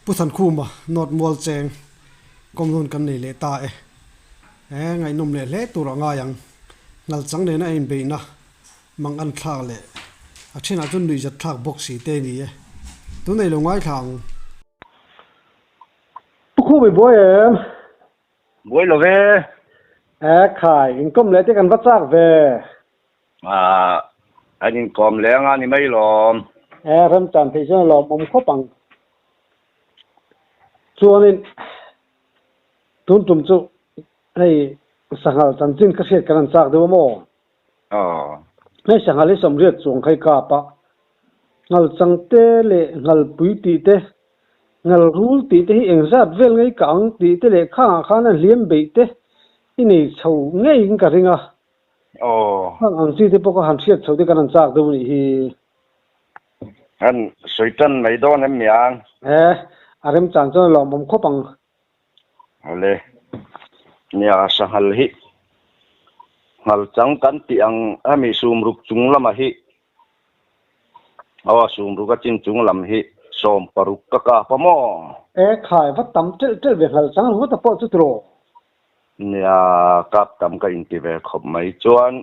ผู้สันคู่มานอดมัวเจงกอมลุนกันนี่เลตาไงนมเละตัวงายังงัลจังเนี่ยนะอินเบนะมังอันทากเลยอาเช่นอาจจะดูจะทากบ็อกซี่เตนี่ตัวในลงไว้ทางคู่ไปบ่อยBuổi lò về ขายอินก้มเลยที่กันวัดซักเว anh còn lẽ anh mấy lò เริ่มจันทร์ที่จะหลอมอมข้อปังส่วนนี้ทุนตุ่มจุให้สังหารจันทร์จินเกษตรกันซักดูมั้ง ให้สังหารสำเร็จส่งใครกาปะงัลจังเตเลงัลปุยตีเตงัลรูลตีเตให้เองจัดเวลไงกังตีเตเลข้างข้านั้นเลี้ยมเบเตอินี่ชาวไงอิงกันริงข้างอังซีเตปก็หันเสียชาวที่กันซักดูนี่anh suy chân mấy đôi em miệng อารมณ์จันทร์หลอมอมข้อปัง เลยเนี่ยสังหารหิหัลจังกันที่อังมีสูมรุกจุงลำหิสูมรุกก็จินจุงลำหิสมปรุกกะกะปะโมขายวัดตั้มเจลเวหัลจังหัวตะปอจุดโรเนี่ยกับตำกันที่เวขบไม่จวน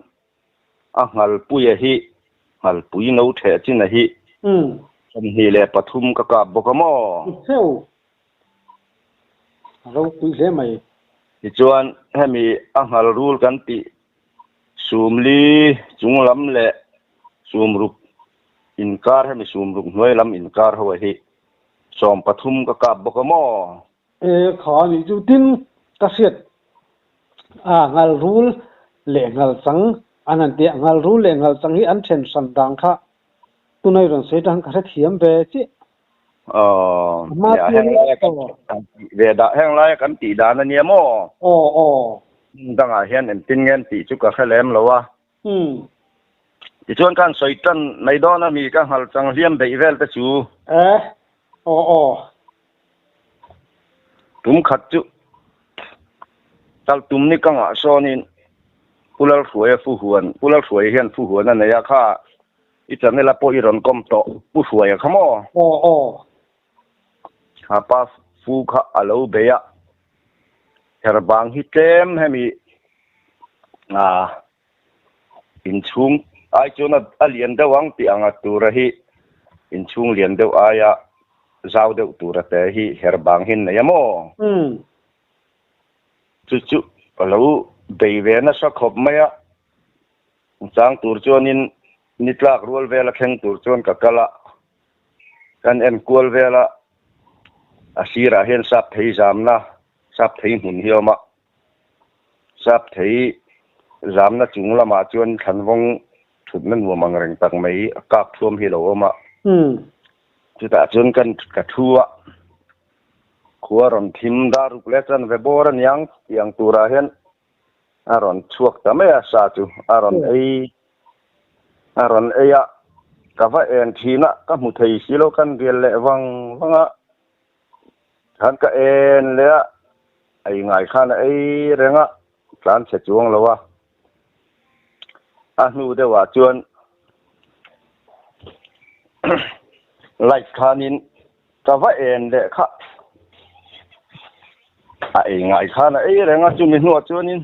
หัลปุยหิหัลปุยนู้เทจินหิสมฮีเลปทุมกะกะบกะโมเฮ้ยเราปุยเสียไหมที่จวนให้มีหัลรูลกันที่สูมลีจุงลำเละสูมรุกอินการให้มีสูมรุกหน่วยลำอินการหัวหิสมปทุมกะกะบกะโมขานี่จุดินเกษตรงัลรูลเล่งัลสังอันนั้นเดียงัลรูลเล่งัลสังที่อันเช่นสันดังค่ะตัวในเรื่องเสียดังกระเทียมเบจิมาแห้งไรกันเวดาแห้งไรกันตีดานันเนี่ยโมตั้งแต่เห็นเอ็มตินเงินตีจุกกะแค่เล่มแล้ววะที่ชวนกันสอยจันในดอนมีกันหัลจังเลี้ยมไปเวลไปสู่ตุ้มขัดจุตัลตุ้มนี่กังอ่ะโซนินผู้เล่าสวยผู้หวนผู้เล่าสวยเห็นผู้หวนนั่นเนี่ยค่ะอีจันนี่ละปอยรอนกอมโตผู้สวยขโมข้าป้าฟูข้าอาลูเบียเฮร์บางฮิเต็มให้มีอินชุงไอจนอันเลียนเดวังที่อังตัวระหิอินชุงเลียนเดวอายะเจ้าเดวตัวระเตหิเฮร์บางหินเนี่ยโมจู่ๆแล้วเบย์เวนัสขบไหมอะจางตัวจวนินนิตลากรัวเวลาแข่งตัวจวนกับกะละกันเอ็นกัวเวลาอาศิระเห็นสับเทียจามนะสับเทียหุ่นเหี่ยวมาสับเทียจามนะจุงละมาจวนขันวงถุนนั่นวัวมังเริงตังไม่กักท่วมเหี่ยวมาจุดจวนกันกระทัวขัวรอนทิมดารุกเล็กจันเวบอรันยังตัวระเห็นอารอนชวกแต่ไม่อาสาจูอารอนอารอนกับว่าเอ็นทีน่ะก็มุทัยสิโลกันเรียนเละวังอ่ะท่านก็เอ็นเลยอ่ะไอ้ไงข้านะเรื่องอ่ะการเสจวงแล้ววะนูเดี๋ยวว่าจวนไล่ขานินกับว่าเอ็นเละค่ะไอ้ไงข้านะเรื่องอ่ะจุนมีหัวจวนนิน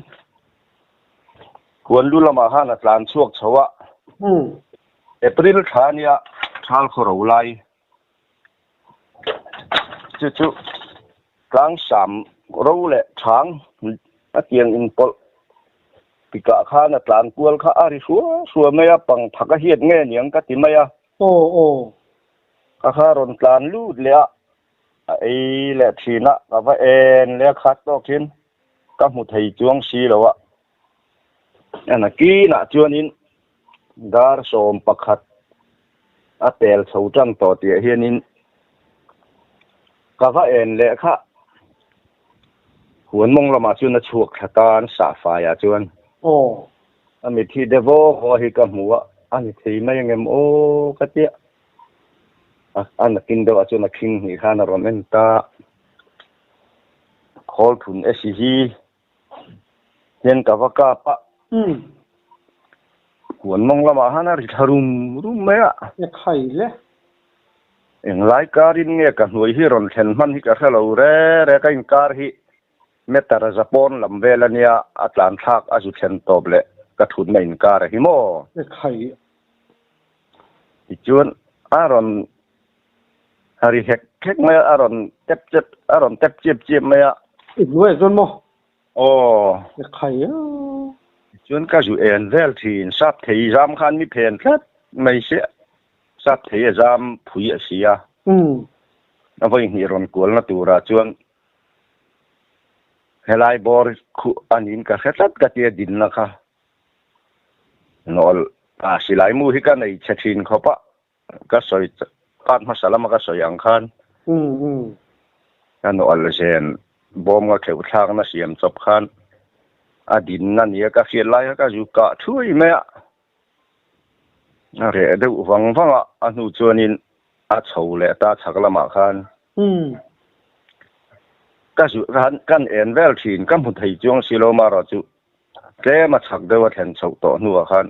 ควรรู้ละมาข้านะการช่วงเช้าเอพริลฐานยาทาลขรุไลจู่ๆกลางสามรู้แหละช้างนักเกียงอินปอลปิกะข้านะกลางกวลข้าอาริชัวไม่ยาปังผักเฮียดเงี้ยเนียงกัติไม่ยาข้ารอนกลางลูดเลยอะไอ้แหละทีน่ะกับว่าเอ็นเลยคัดตอกทิ้นกับมุทัยจวงสีแล้วอะอันนั้นกีน่ะจวนนินดาร์สมปักขัดอาเตลสูจังต่อเตียเฮียนินกับว่าเอ็นเละค่ะหัวมงละมาชวนชวกขตานสาฟายจวนอันนี้ที่เดวโอฮิกับหัวอันนี้ที่ไม่ยังเงมกะเตียอันนั้นกินเดวจวนคิงนี่ข้านารอนเอนตาคอลทุนเอชซีเห็นกับว่ากาปะหัวมงละมาฮานาริทารุมไหมอะไข่เลย eng lai karin nge ka hnui hi ron thlen man hi ka khalo re ka in kar hi metara japon lamvelania atlan thak azu thlen toble ka thun na in kar hi mo khai chuan aron hari hek mai aron tep chip mai nuôi dân mo khai chuan ka zu en vel thin sap thei jam khan mi phen khat mai se sap thei jam phui a sia avoi hi ron kol na tura chuan helai bor khu anin ka khatlat ka te din na kha nol a silai mu hi ka nei chathin khopa ka soi kan masalam ka soi ang khan ka nol zen bom nga kheu thang na siam chop khan adin na nia ka khial lai ka zu ka thui me a re de wang anu chuanin a chho le ta chaklama khan ka zu kan en vel thin kam hu thei chuang siloma ro chu ke ma chak de wa thlen chho to nu khan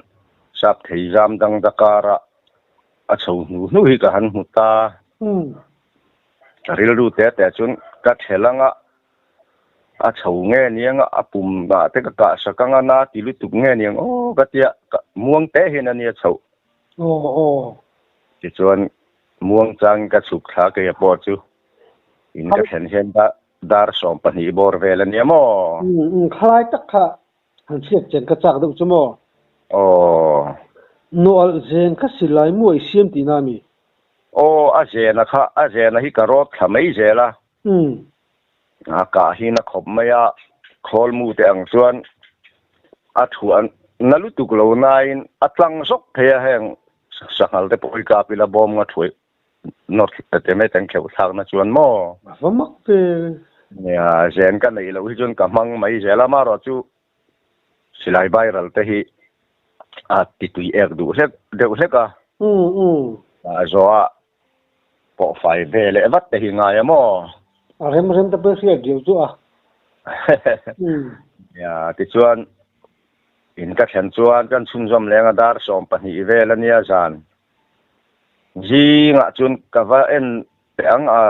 sap thei jam dang dakara a chho nu hi ka han hu ta ril ru te chun ka thelanga a chho nge nianga apum ba te ka sakanga na ti lu tu nge niang ka tia muang te hin ania chho ti chuan muang chang ka chuk thla ke po chu in ka thlen hen da dar som pani bor vel ania mo khai tak kha han chiat chen ka chak do chu mo noal zen ka silai muai siam ti na mi a zena hi ka rot thamei zela ka hi na khop maya khol mu te ang chuan a thuan nalu tuk lo nain atlang sok thea heng sakal te poi ka pila bom nga thui not te me tang kheu thak na chuan mo vamak te ya zen ka nei lo hi chun ka mang mai zela ma ro chu silai viral te hi a ti tui ek du se ka a zo a po fai vele vat te hi nga ya mo rem ta pe sia diu chu a ya ti chuan in ka thlen chuan kan chun zom lenga dar som pani vel ania zan ji nga chun ka va en te ang a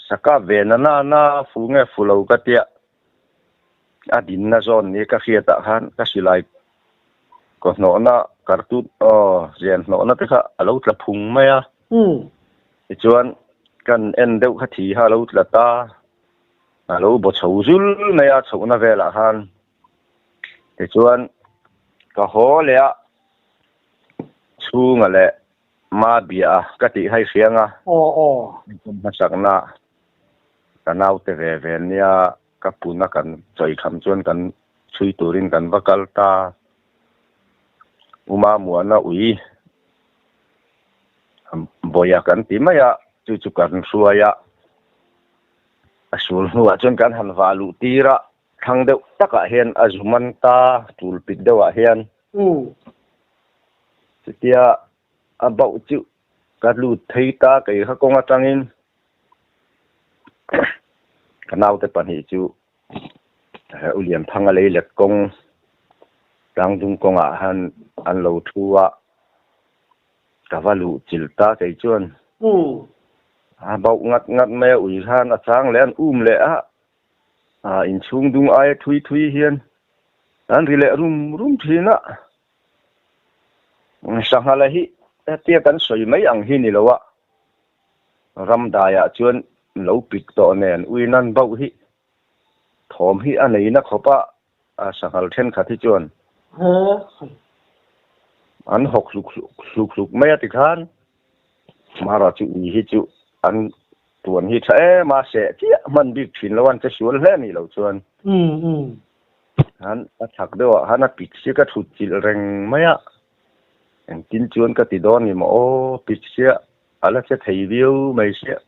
saka ve na fu nge fulo ka tia adin na zon ni ka khiata khan ka silai ko no na kartut zen no na te kha alo tla phung maya ti chuan kan en deuh kha thi ha lo tla ta alo bo chho zul maya chho na vela han ti chuan ka ho le a chunga le ma bia ka ti hai hrianga ma sakna kanau te ve nia ka puna kan choi kham chuan kan chui turin kan vakal ta uma muana ui boya kan ti maya chu kan suaya asul nuwa chuan kan han valu tira thang deuh taka hian azuman ta tulpit dewa hian tia abau chu ka lu thei ta kai kha konga tangin kanau te pani chu ulian phanga le let kong tang dung konga han an lo thuwa kavalu chilta kai chuan abau ngat me ui han a chang len le a in chung dung ai thui hian an rile rum thina sanghala hi tia kan soi mai ang hi ni lowa ramdaya chuan lo pik to nen uinan bau hi thom hi anei na khopa a sanghal then khathi chuan an hok luk mai ati khan mara chu ni hi chu an tuan hi thae ma se tia man bik thin lawan che sual hle ni lo chuan han a thak dewa han a pik si ka thut chil reng maya en tin chuan ka ti don ni mo pik sia ala che thei viu mai sia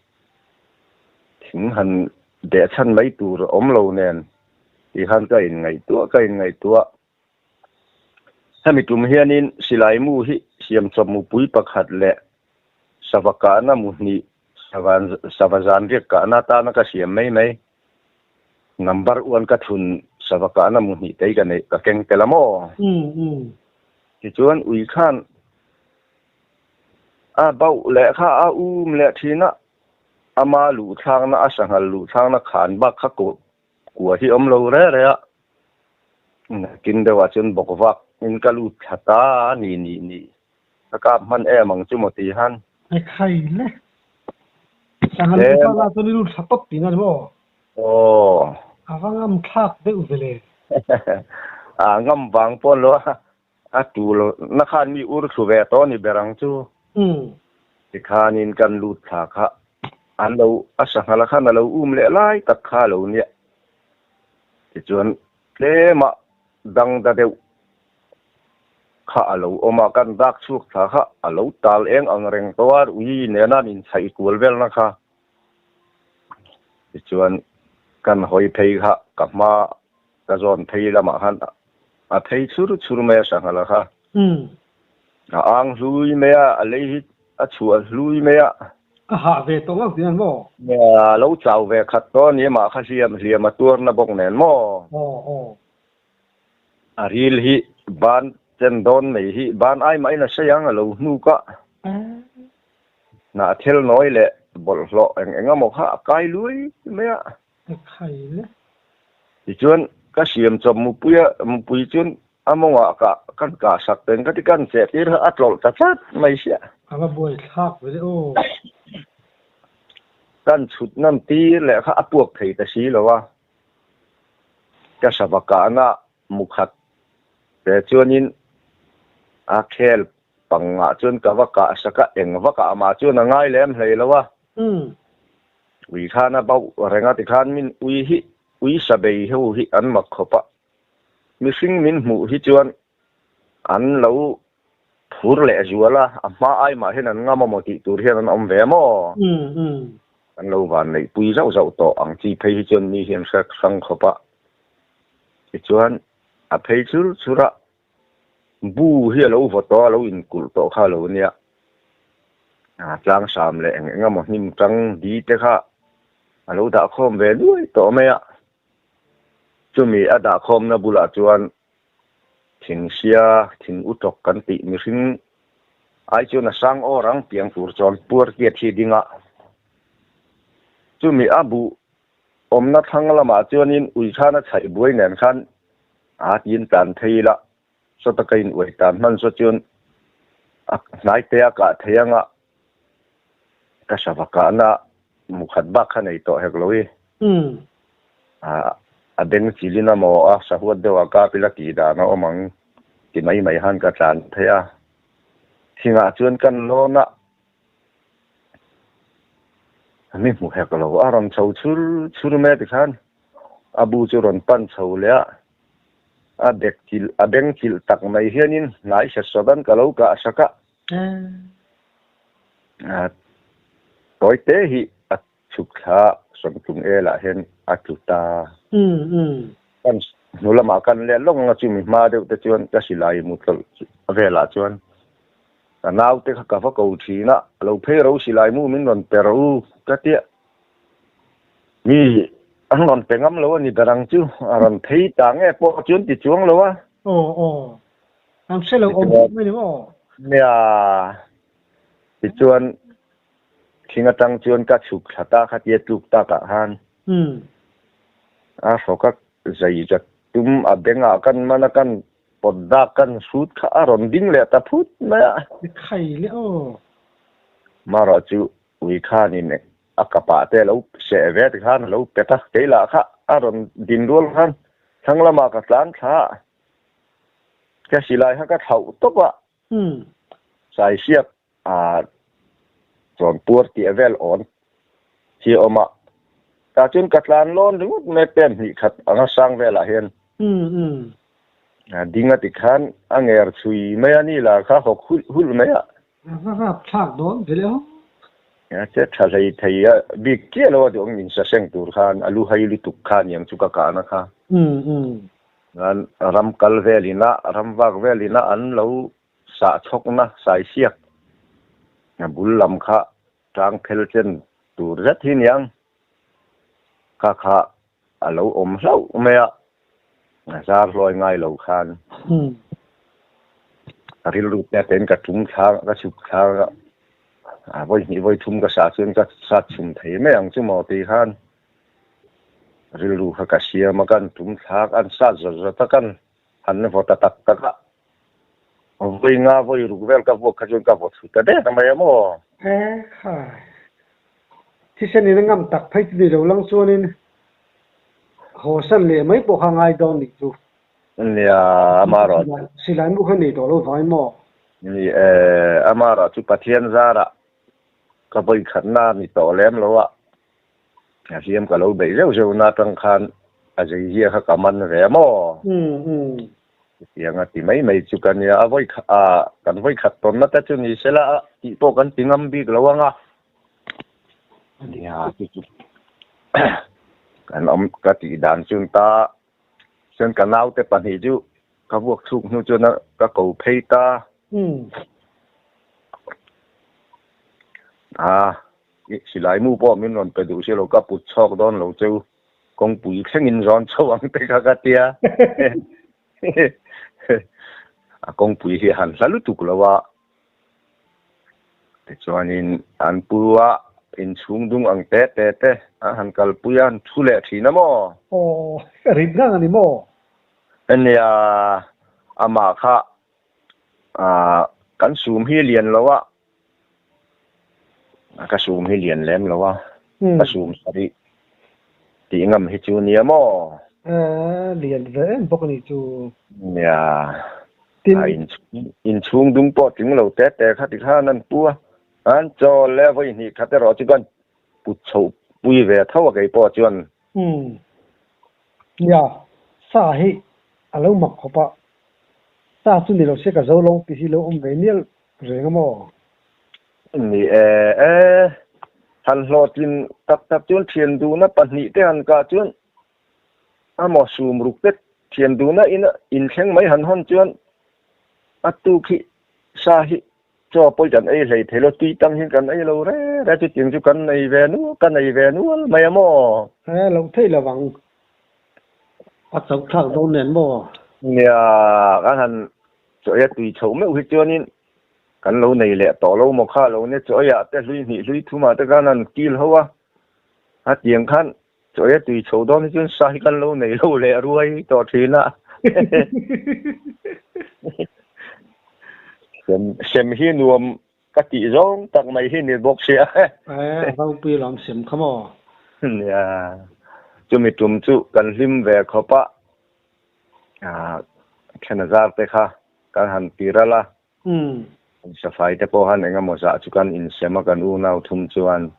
thing han de chan mai tur om lo nen ti han ka in ngai tua hami tum hianin silai mu hi siam chom mu pui pakhat le savaka na mu ni savazan riak ka na ta na ka siam mai number 1 ka thun savaka na mu ni tei ka nei ka keng telamo ti chuan ui khan เบาแหละข้าแหละทีนะมาหลู่ทางนะสังหารหลู่ทางนะขานบักขะกลัวที่เราเลยอะกินเดี๋ยวจนบอกว่าอินกะลูชะตานี่แล้วก็มันมังจุมตีหันไอ้ไข่เลยสังหารลูกว่าตัวนี้ลูกชัดตบตีนั่นบ่โอ้ฟังงามทักได้อุเบเลยงำวางปนล้อตูลนักขันมีอุรุสุเวตอนี่เบรังจูที่ขานินกันลูดขาค่ะอันเราสังหารขันเราเละไล่ตักขาเราเนี่ยที่จวนเลมาดังตะเดียวข้าเราออกมากันดักชุกข้าเราตาลเองอังเริงตัวเนี่ยนั่นอินใส่กูเวลนะคะจวนกันหอยเพย์ข้ากลับมากระจอนเพย์ละมาหันเพย์ชุดเมียสังหารค่ะอังลุยเมียอะไรฮิชัวลุยเมียหาเวตรงนั้นสินั่นบ่เนี่ยเราเจ้าเวขัดตัวนี้มาข้าเสียมาตัวนับกเนินมั่วรีลฮิบ้านเจนโดนไม่ฮิบ้านไอ้ไม่น่าเสียงเราหนูก็น่าเทลน้อยแหละบอลหล่อเอ็งก็มองหาไกลลุยเมียไข่เลยที่จวนก็เสียมจมูกปุยจวนมองว่ากันกาสักเป็นก็ที่กันเสียที่เธออัดหล่อจัดไม่เสียมาบ่อยทักไปเลยโอ้กันชุดนั่นตีแหละค่ะพวกไทยแต่ชี้หรอวะก็สบการณ์นะมุขัดแต่จวนนี้เคลปังจวนกับว่ากะสักเองว่ากะมาจวนง่ายเล่มเลยแล้ววะวิธานะเบาแรงติขันมินอุยสบายหูฮิอันมักขบะมิสิงมินหูฮิจวนอันเราพูดเละจัวละมาไอมาเห็นนั่นงามมาติตัวเห็นนั่นอมเวมอันเราวันนี้ปุยเจ้าต่ออังจีเพย์จวนมีเห็นสังขบะจวนเพย์ชุระบูเฮียเราฟตัวเราอินกุลโตข้าเราเนี่ยจังสามเลยงั้นมันนิ่มจังดีแต่ข้าเราด่าคอมเวด้วยตัวเมียจะมีด่าคอมนะบุรุษจวนทิ้งเสียทิ้งอุตกกันติมีสิ่งไอจวนสังอรังเปียงตัวจวนปวดเกียรติดิ่งจะมีบุนัดทั้งละมาจวนนินอุยชานะใช้บวยเนินขันยินการทีละสตะกินไว้ตามมันสจวนนายเตียกะเทียงก็สบการณ์นะมุขบักขันไอต่อเฮกลอยเดงจิลินาโมสะหัวเดวกาปิลกีดานะอมังที่ไม่หันกระจานเทียที่งาจวนกันโลนะนี่มุขเฮกลอยรอนเช่าชุดเมติขันบูจุรอนปันเช่าเลยเด็กจิลตักไม่เห็นินนายเสสดันกะเลวกะสักตัวเตหิชุกขาสมทุงละเห็นจุตากันนุลมากันเลี้ยลงจิมิมาเดี๋ยวจะชวนจะสิลายมุตลเวลาชวนแต่นาวเตะกับพวกเขาทีนะเราเพเราสิลายมูมินวันเปรูก็เตี้ยมีอันนั้นเป็นงั้นแล้วนี่ดังจู่อันนั้นที่ต่างเงี้ยพอจวนติดช่วงแล้ววะอันเสร็จแล้วไม่ได้บ่เนี่ยติดชวนทิ้งตั้งชวนกัดฉุกชะตาขัดเย็ดลูกตาตาหันเขาก็ใจจะตุ้มเบงกันมันกันปดดักกันสุดข้ารอนดิ้งเลยแต่พูดไม่ไข่เลยมารอจู่วิคานี่เนี่ยกปะเตเราเสียเวทขันเราเปต้าเกล่าข้าอารมณ์ดินรัวขันทั้งละมากับหลานข้าแค่สิไลข้าก็เท่าตกว่าใส่เสียบจนปวดที่เวลอ่อนที่ออกมาแต่จนกับหลานล้นถึงไม่เป็นหิขัดอันสร้างเวลาเห็นดิ่งติขันอันเงยชุยไม่อันนี้ล่ะข้าหกหุ่นไม่อะครับฉากโดนไปแล้วเจ้าชายไทยบิ๊กเกี่ยวกับดวงมินเซงตูร์ขันอาลูไฮลิตุขันยังชุกการนะคะงั้นรำกัลเวลินะรำวักเวลินะอันเราสะชกนะสายเสียกบุลลำข้าทางเพลเจนตูร์จัดที่ยังข้าเราเล่าไม่อะซาลอยง่ายเราขันริลุเนี่ยเป็นกระถุงช้างกระชุกช้าง voi thum ka sa chuan ka sa chim thei me ang chu mo ti khan rilu ka sia ma kan tum thak an sa zo ta kan han ne vota tak ka voi nga voi ru vel ka vo ka chuan ka vo thu ta de ta mai mo ha thi sen ni ngam tak phai ti lo lang chuanin ho san le mai po hangai don ni chu nia amaro silai mu khani to lo vai mo ni amara chu pathian zara ka voi khanna ni to lem lo wa hiam ka lo bei reu na tang khan a jei hi kha kaman re mo yang ti mai chu kan ya voi kan voi khat ton na ta chu ni sela ti po kan tingam bi lo nga ya chu kan ka ti dan chun ta sen kan nau te pan hi chu ka buộc suk nu chu na ka ko phei ta silai mu po min ron pe du se lo ka put chok don lo chu kong pui kheng in ron chawang te ka tia kong pui hi han salu tu klawa te chuanin an puwa in chung dung ang te han kal puyan thule thina mo rin nga ni mo ania ama kha kan sum hi lian lawa ka sum hi lian lem lawa ka sum sari ti ngam hi chu nia mo lian ve bok ni chu ya in chung dung po ting lo te kha ti kha nan puwa an cho le voi ni kha te ro chi gan pu chou pui ve thaw kai po chuan ya sa hi alo mak khopa sa chu ni lo se ka zo long pi hi lo ve nial renga mo ni han lotin tap chuan thian du na pani te an ka chuan amo sum ruk te thian du na in thleng mai han hon chuan atu khi sa hi cho poi jan ai lei thelo ti tam hin kan ai lo re ra chu ting chu kan nei ve nu mai mo lo thei la wang a chok thak do nen mo nia kan han cho ya tui chou me hu chuanin kan lo nei le to lo mo kha lo ne cho ya te lui thu ma te kan an kil hawa ha tiang khan cho ya tui chou don chuan sa hi kan lo nei lo le ruai to thina xem hi nuông các chị giống tặng mày hi nhiệt bốc xe vâng pi làm xem không à ya chúng mình trùng chú cần lim về khó pa Canada te kha kan han tira la sa fai te po han enga mo sa chu kan in sema kan u nau thum chuan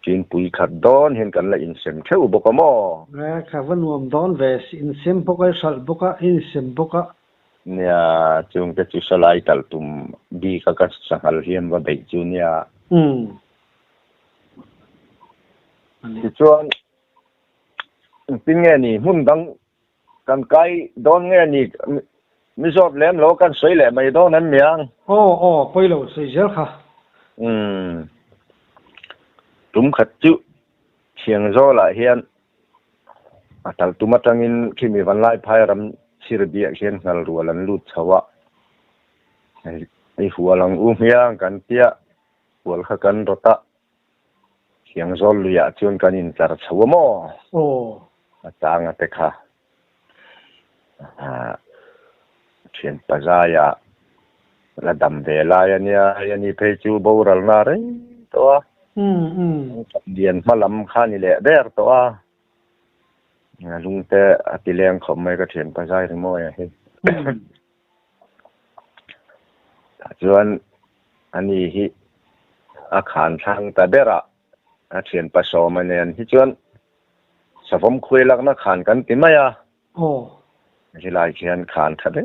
tin pui khat don hin kan la in sem theu bok mo kha van nuam don ve in sem boka sal boka in sem boka nia chung te chu salai tal tum bi ka sangal hiam wa bei chu nia ti chuan tin nge ni mun dang kan kai don nge ni mi zot lem lo kan soi le mai don nan miang poi lo sei zel kha tum khat chu thiang zo la hian atal tumatangin khimi van lai phai ram sirbia hian ngal rualan lut chawa ai hualang miang kan tia wal kha kan rota thiang zol luya chuan kan in tar chawa mo atanga te kha thian pazaya la dam ve la yani pe chu boral na re to dian malam khani le ber to lung te atileng khom mai ka thian pazai mo ya he chuan ani hi a khan thang ta bera a thian pa so manen hi chuan savom khuilak na khan kan ti maya hilai khian khan thade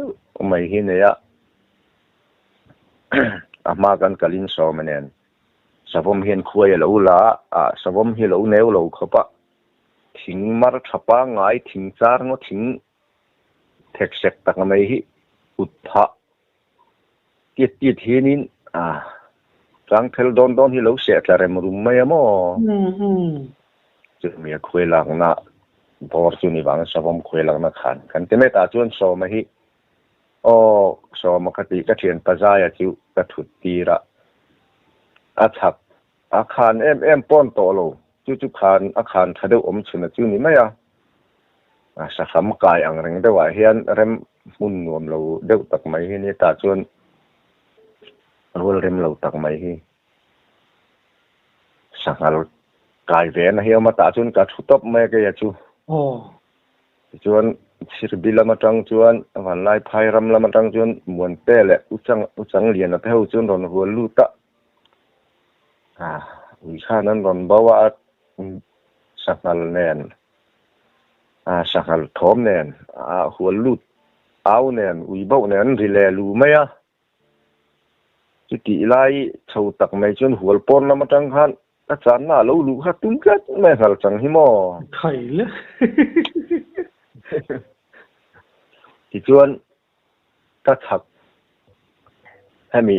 mai hi ne ya ama kan kalin so manen savom hian khuai lo la savom hi lo neu lo khopa thing mar thapa ngai thing char ngo thing thek sek tak mai hi utha tiet hinin rang thel don hi lo se tla rem rum mai mo chu mi khuai lang na bor chu ni wang savom khuai lang na khan kan te me ta chuan so ma hi so ma khati ka thian pazaya chu ka thut tira อาชับอาคารเอ็มป้อนโตโลจุคารอาคารทะเดอมชุนจุนี่ไม่สักคำกายอังเริงได้ว่าเฮียนเริ่มมุ่นนวมเราเด็กตักไม่ฮีนี่ตาจวนรู้เริ่มเราตักไม่ฮีสักหาเรากายเวนเฮียมาตาจวนกัดทุบไม่ก็ยาจูจวนสิรบิลมาจังจวนวันไล่พายรำละมาจังจวนมวนเตะแหละอุจังเลียนเท่าจวนรอนหัวลูตะวิชานั้นรอนบ่าวสักหาแนนสักหาทอมแนนหัวลูตเอาแนนอุยบ่าวแนนริเลลูไหมจุดที่ไล่ชาวตักไม่จวนหัวปนละมาจังฮันอาจารย์น่าเราลูกตุ้มกัดไม่หัลจังหิมอไข่เลยที่จวนก็ถักให้มี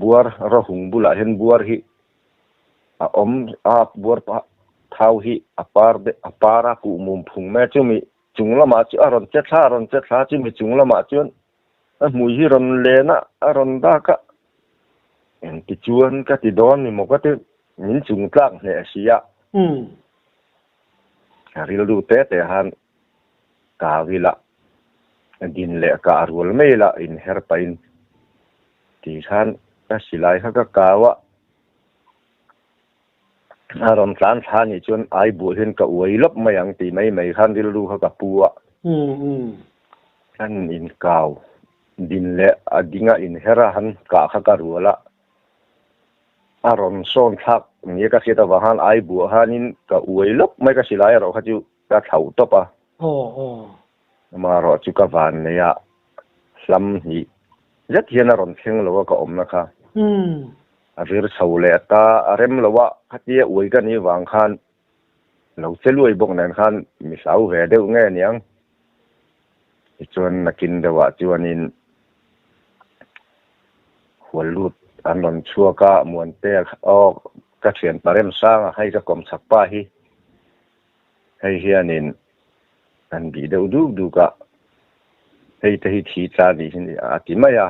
บัวระหุงบุลาเห็นบัวฮีบัวเท้าฮีปารากูมุมพุงแม่จุมีจุงละมาจุอารอนเจ็ดล้าจุมีจุงละมาจวนมุยฮีรอนเลนะอารอนดากะเห็นที่จวนก็ที่ดอนนี่มันก็ที่มินจุงตั้งเนี่ยสิยะริลดูเตะฮันกาวิละดินเละการุลไม่ละอินเฮร์ไปอินที่ท่านก็สิไลเขาก็กาวะอารมณ์ท่านนี่จนไอบัวเห็นกับอวยลบไม่ยังตีไม่ท่านริลดูเขากับปัวท่านอินกาวดินเละดิงอินเฮร์หันกาเขาการุละอารมณ์โซนทักนี่ก็เสียแต่ว่าฮันไอบัวฮันอินกับอวยลบไม่ก็สิไลเราเขาจะก็เท่าตัวปะมารอจุกวันเนี่ยลำนี้ยัดเยียนอารมณ์เพ่งเราก็อมนะคะเรื่องเสาเลตาเริ่มเราว่าขัดเยี่ยอวยกันนี่วางคันเราจะรวยบงนั่นคันมีสาวแหวเดียวง่ายเนี่ยจวนนักกินเดว่าจวนนินหัวลูดอันนนชัวก็มวนเตะออกกระเทียนปลาเริ่มสร้างให้จะกลมสักป้าให้เฮียนินอันบีเดดูกะให้ทีจาดีนี่อาทิมายา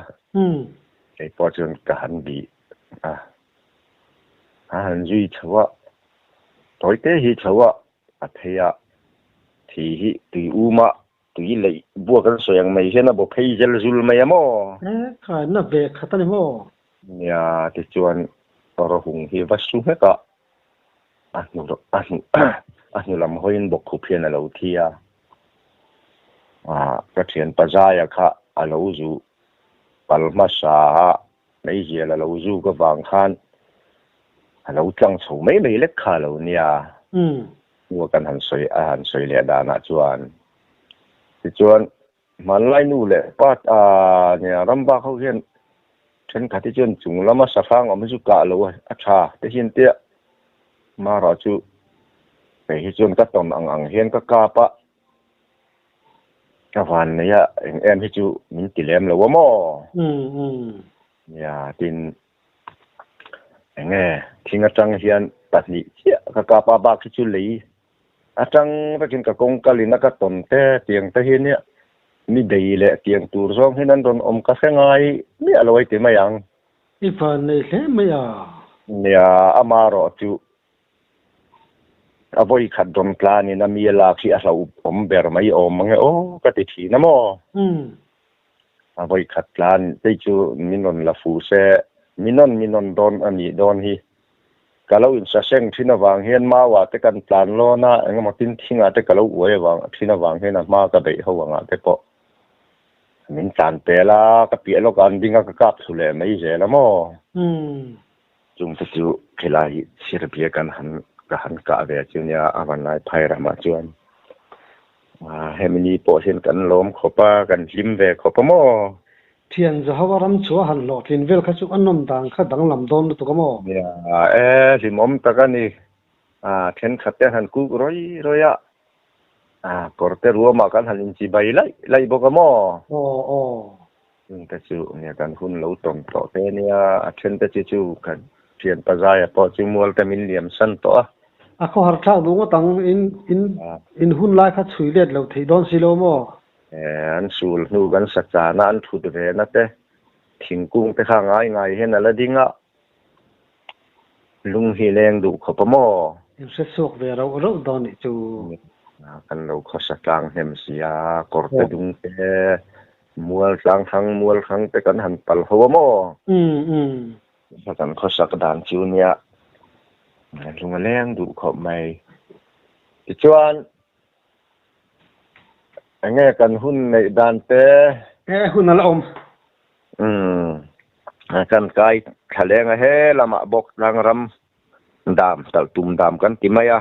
ไอ้พอจนกันบีหันจุยชัวถอยเตะฮิชัวอัธยาทีฮิตุยอุมาตุยเลยบวกกันสวยงไม่ใช่นะบอกให้เจลจุลไม่ยามอค่ะน่าเบะขัดนี่มอเนี่ยที่จวนอรหุงฮิวัสุเมกะอันนี้ลำห้อยนบกขุเพียนอะไรอุทิยากระเทียนปัจจัยค่ะอาลูจูปัลมาสาไม่เจียอาลูจูก็วางขันอาลูจังสูไม่เล็กค่ะเราเนี่ยว่ากันหันสวยเลียดานะจวนจวนมันไล่นู่นเลยป้าเนี่ยรำบ้าเขาเห็นฉันขัดที่จวนจุงแล้วมาสักครั้งเอาไม่จุกะเลยอาชาแต่เห็นเตี้ยมารอจูไปที่จวนก็ต้องอังเห็นก็กาปะกวันนี้เอ็มให้จูมินติเลมหรือว่าหม้อเนี่ยตินเงี้ยทิ้งอาจังเฮียนตัดนี่เชี่ยกับกาปาบากที่จูลีอาจังไปกินกับกงกะลินักตนเตะเตียงเตะเฮียเนี่ยมีดีเลยเตียงตูร์ซองที่นั่นโดนอมกาแฟไงมีอะไรไว้ที่ไม่ยังอีฟันนี่ใช่ไหมเนี่ยอามารอจูอาบ่อยขัดดมกลานี่นะมีลาที่อาศัยผมเบอร์ไม่อมมั้งโอ้ก็ติดทีนะโมอาบ่อยขัดกลานได้จูมินนลาฟูเซมินนดอนอันนี้ดอนฮีก็เราอินเซงที่นวางเฮียนมาว่าแต่กันปลานโลนะเองมาทิ้งอาแต่ก็เราอวยวางที่นวางเฮียนมาก็ได้เขาวางแต่ก็มินจานเปล่าก็เปียโลกันดิ้งก็กลับสุเลยไม่เจแล้วโมจุงจะจูเวลาศิลปิกันหันกะเวจุเนี่ยอาวันไล่ไพ่รามาจวนให้มันนี่โปเช่นกันล้มขบกันลิมเวขบโมเทียนจะหาวารำชัวหันหลอดลินเวลข้าจุอันนนดังข้าดังลำดอนตุกโมเนี่ยสิมอมตะกันนี่เทียนขัดเตหันกูร้อยกอร์เตรัวมากันหันอินจีใบไล่บกโมแต่จูเนี่ยกันหุ่นเหลาตรงต่อเตเนี่ยเทียนแต่จูกันเทียนปัจจัยพอจิมัวแต่มิลเลียมสันตัวเขาหาทางดูว่าตั้งอินหุ่นไล่ข้าช่วยเล็ดเราที่ดอนซิโลโมอันสูลนูกันสัจจานะอันทุดเรนะเตทิ้งกุ้งไปข้างไงเห็นอะไรดิ้ง lung hi leng du kho pa mo sẽ suộc về đâu đâu đó này chú kan lo kho sa tlang hem sia kor te dung te mual khang te kan han pal ho mo sa kan kho sa dan chu nia lung leng du kho mai ti chuan nghe kan hun nei dan te hun là om kan kai thaleng a he lama bok lang ram dam tal tum dam kan ti mai a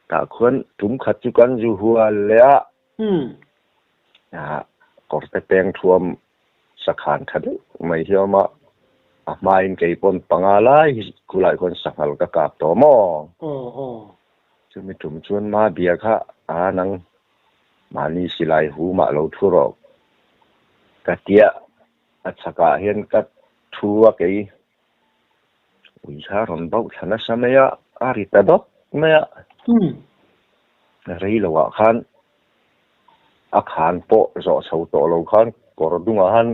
ta khun tum khat chu kan ju hua le a kor te peng thuam sakhan thad mai hioma a main kei pon pangalai kulai kon sakhal ka kap to mo chu mi tum chuan ma bia kha a nang mani silai hu ma lo thuro ka tia a chaka hian ka thua kei ui sa ron bau thana samaya ari ta dok maya rei lo khan a khan po zo chho to lo khan kor dunga han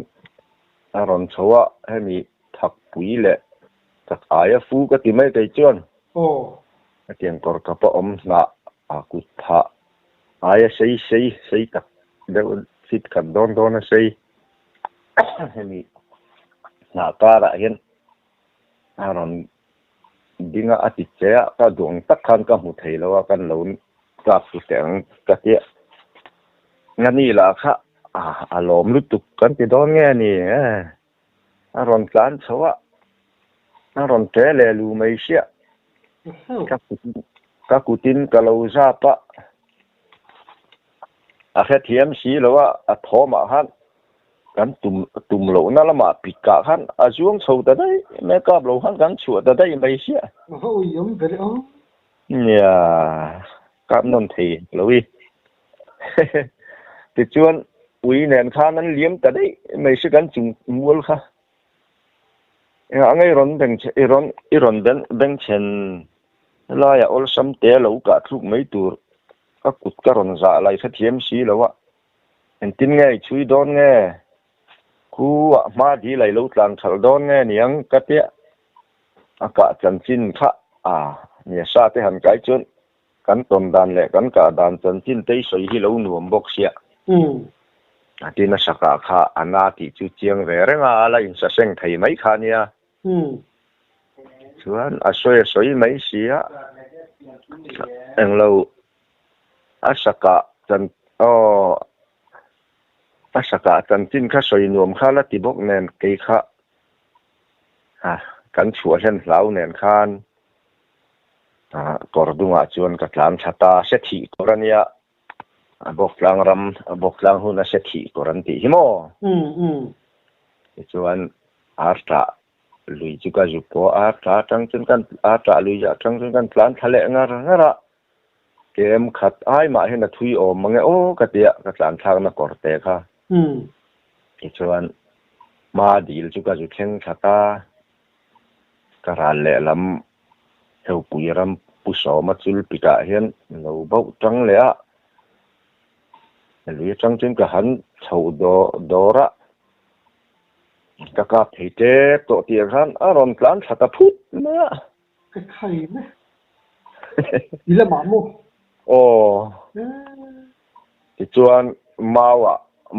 a ron chowa hemi thak pui le tak aya fu ka ti mai kai chuan tiang kor ka pa om na a ku tha aya sei tak de sit kan don a sei hemi na kara hian aron dinga ati chea ka dong tak khan ka mu thei lo kan lo ka su teng ka ti ngani la kha alom lu tuk kan ti don nge ni aron kan chawa aron te le lu mai sia ka kutin ka lo za pa a khe thiam si lo a thoma han kan tum lo na lama pika khan a zuang chho ta dai makeup lo khan kan chu ta dai mai sia yum very ya kam non thei lowi ti chuan ui nen khan an liam ta dai mai se kan chung mul kha angai ron beng chen la ya ol sam te lo ka thuk mai tur ka kut ka ron za lai kha thiam si lo wa en tin nge chui don nge ku ma di lai lo tlang thal don nge niang ka te aka chan chin kha nia sa te han kai chun kan tom dan le kan ka dan chan chin te soi hi lo nuam bok sia atina saka kha ana ti chu chiang re renga la in sa seng thei mai kha nia chuan a soi mai sia englo asaka chan asaka chan chin kha soi nuam kha la ti bok nen kei kha kan chua hen hlau nen khan kor dunga chuan ka tlang thata se thi korania bok lang huna se thi koran ti himo chuan arta lui chu ka ju po arta tang chun kan arta lui ja tang chun kan plan thale ngara kem khat ai ma hena thui om mange ka tia ka tlan thang na korte kha chuan ma dil chu ka ju theng thata karal le lam heu puiram puso ma chul pita hian lo bau tang le lui tang chun ka han chho dora ka ka theite to ti khan aron plan thata phut na cái khay ne ila ma mo ti chuan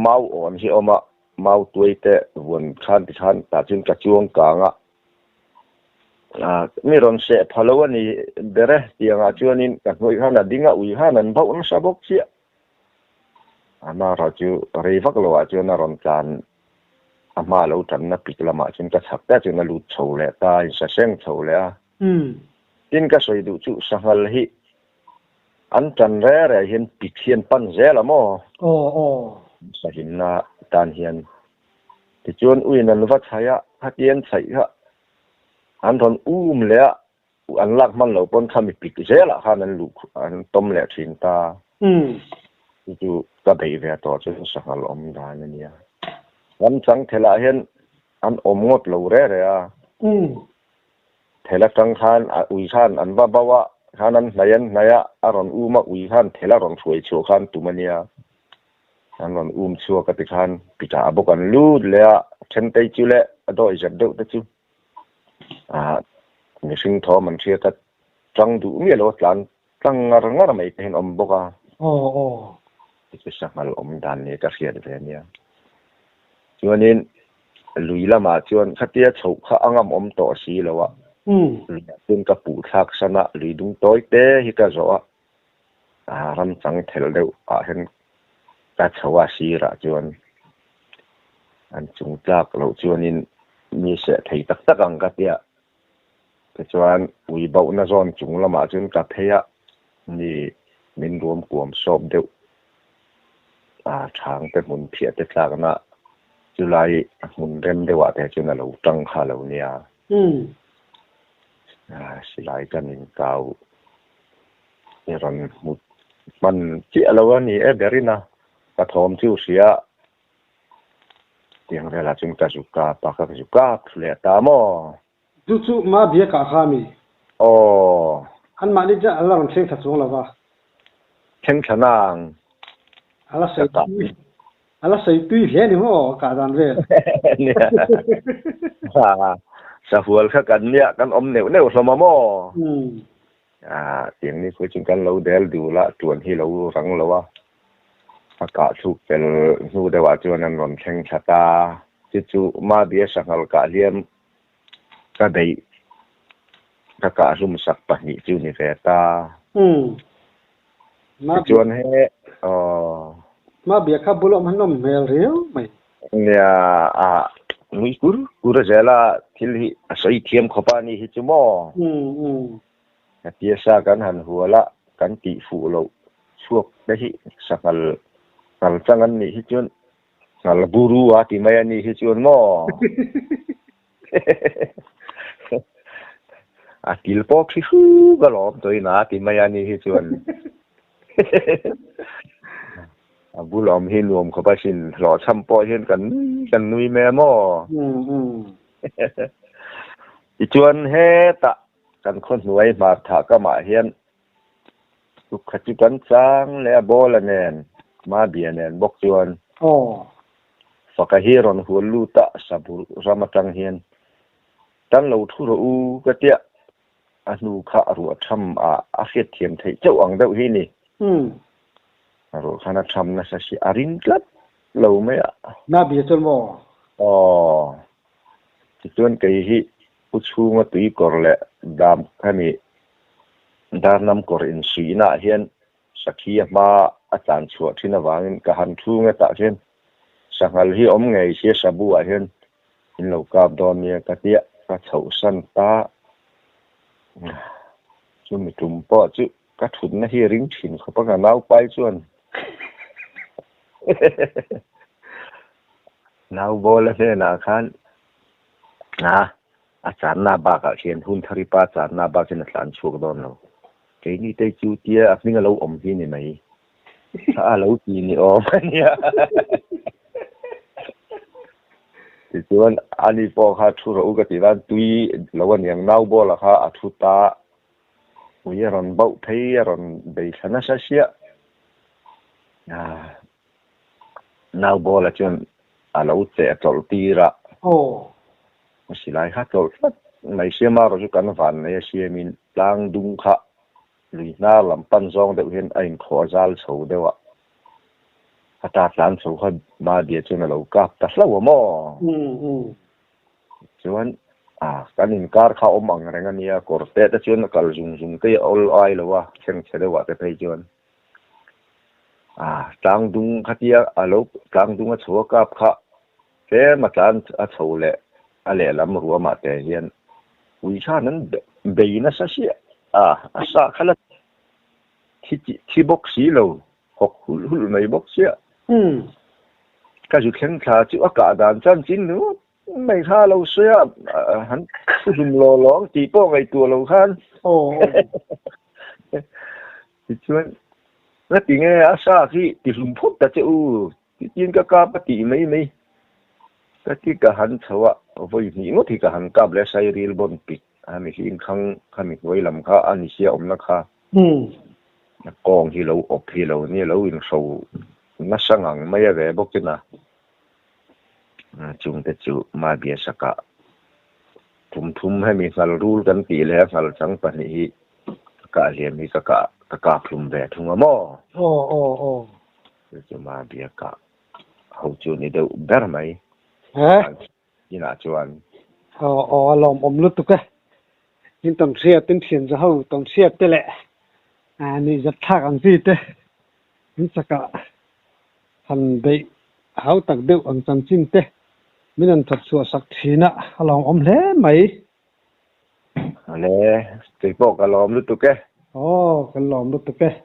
mau on hi oma mau tuite won khan ti khan ta chin ka chuang ka nga mi ron se phalo ani bere tianga chuanin ka noi khana dinga ui hanan bau na sabok sia ama ra chu rei vak lo a chu na ron kan ama lo tan na piklama chin ka thak ta chu na lu chho le ta sa seng chho le tin ka soi du chu sangal hi an tan re hin pithian pan zela mo sa hin na tan hian ti chuan uin an va chaya hatian chai ha an thon le an lak man lo pon khami pik zela han an lu an tom le thin ta chu ka bei ve to chu sangal om dan ania an chang thela hian an om ngot lo re thela tang khan ui khan an va bawa khanan naya aron uma ui khan thela ron thui chu khan tumania an ron chu ka ti khan pita abokan lu le then tei chu le ado ijab do ta chu มีสิ่งท้อมันเชื่อแต่จังดูมีอะไรหลานจังงาไม่เห็นอมบอกอ่ะโอ้ที่สักมาอมดันเนี่ยก็เสียเดี๋ยวนี้ชวนนี้ลุยละมาชวนขัดเตี้ยฉกข้าอ่างอมต่อสีแล้วอ่ะซึ่งกับปู่ทักษณะลุยดุงต้อยเตะฮิกาโซะรำจังเทลเดวเห็นกัดชวาสีระชวนอันจุงจากเราชวนนี้มีเสถียตักอังกัดเตี้ยชวนวิบากน่าจอนจุงละมาชวนกับเฮียนี่มินรวมกลุ่มสอบเดวทางเป็นมุนเพียรแต่จากนั้นจุลัยมุนเริ่มได้ว่าแต่จนเราตั้งขาเราเนี่ยสิไลกันอินเก่าเรื่องมุดมันเจ้าเราวันนี้เบรินะกระทอมชิวเสียเตียงเวลาจึงกระจุกาปากกระจุกาเลี้ยตามอจู่ๆมาเบียกับข้ามีโอ้อันมานี่จะอะไรมันเช่นขัดสงหรอวะเช่นขนางอะไรใส่ตุ้ยเหี้ยนี่มั้งการดันเว้ยเนี่ยสะหัวข้ากันเนี่ยกันอมเหนียวสมมอเสียงนี้คุยจึงกันเราเดลดูละจวนที่เรารังเราว่าอากาศถูกเป็นรู้ได้ว่าจวนนั้นมันแข็งชะตาจู่ๆมาเบียสังหารกาเลียมก็ได้อากาศรุ่มสักปะนี่จู่นี่เวตาจวนให้มาเบียข้าบุลมันน้ำเมลเรียวไหมเนี่ยนุ้ยกูระเจล่าที่ใส่เทียมขบานี่ฮิจโมเทียสากันหันหัวละกันตีฟูเราช่วงได้ที่สักนัลจังกันนี่ฮิจวนนัลบูรุอาติมายนี่ฮิจวนโมติลปอกที่ฟูกลอมตัวน่ะติมายนี่ฮิจวนบุลอมเห็นรวมเขาไปชินหล่อช่ำปอเห็นกันนุยแม่หม้ออีจวนเฮตะกันคนรวยมาถาก็มาเห็นทุกขจิกันจังและโบละแนนมาเบียแนนบกจวนฝักเฮรอนหัวลูตะสับุรามาจังเห็นตั้งเราทุรูก็เตี้ยอนุขะรัวช่ำอาเฟียเทียมไทยเจ้าอังเดาหินี่รู้ขนาดทำนะสิอารินกลับเราไม่น่าเบียดจนบ่จนไกฮิอุชูมาตุยกอร์เละดามขณีดารนำกอร์อินสีน่าเห็นสักขีมาอาจารย์ชวดที่นวางกหันทูงตะเห็นสังหารที่อมไงเสียสบู่เห็นอินเรากาบดอนเมียกะเตียกะเฉาสันตาจุ่มจุ่มปอจุกะถุนนะที่ริ้งฉินเขาประกาศเอาไปส่วนนาโบละเนี่ยนะคันอาจารย์นาบากเขียนหุ่นทริปอาจารย์นาบากเขียนสารช่วงโดนเราเจนี่ได้จูเตียนี่เราอมที่นี่ไหมถ้าเราจีนี่อมเนี่ยที่ส่วนอันนี้พอเขาทุรอุกติวันตุยเราวันยังนาโบละค่ะอัทุตาวิรันเบาเทียรันเบยชนะเสียนาโบละจนเราเจอจอลตีระสิไลค่ะจอลในเสียมาเราจะกันฝันในเสียมินลางดุงค่ะหรือหน้าลำปันซองเดี๋ยวเห็นไอ้ขอจัลโฉเดี๋ยวถ้าตาหลานโฉเขามาเดียจนเรากับแต่ละหัวหม้อส่วนกันอินการเข้าอมังอะไรเงี้ยกอร์เตะจนกัลจุงที่ออลไอหรือว่าเช่นเช่นว่าแต่ไปจนกลางดุงขัดเยอะอาลูกกลางดุงชัวกับข้าแค่มาจานชัวเละอะไรลำรัวมาแต่เห็นวิชานั้นเบยน่าเสียสักขนาดที่บ็อกซี่เราหกหุ่นในบ็อกซี่ก็จะแข่งขันที่อากาศด่านจันจินนู้ไม่ค่าเราเสียหันสุ่มหล่อหลงตีโป้ไอตัวเราขันที่ชวนแล้วตีไงอาซาที่ที่สุ่มพุทธแต่เจ้ายินก็กล้าปฏิไม่ก็ที่กหันเถอะว่าอยู่นี่นู้ที่กหันกับและใช้รีลบนปิดมีหินขังขันอีกไว้ลำค่าอันนี้เสียอมนะคะกองที่เราอบที่เราเนี่ยเราอินโซนักสังไม่แย่บอกกันนะจุงแต่จูมาเบียสกะ thum hay mi sal rul kan pi le sal chang pa ni ka liam mi ka thum ve thunga mo ô chu ma bia ka hậu chu ni deuh ber mai hả ina chuan lom lút tục cái nhưng tổng xe tên tiền ra hậu tổng xe tê lệ ni giật thác ăn gì tê nhưng sao cả hành bị hậu tạc đều ăn chân chín tê mình ăn thật sủa sắc thí nè lom lé mày le ti po ka lom lu tu ke cái lom lút tục cái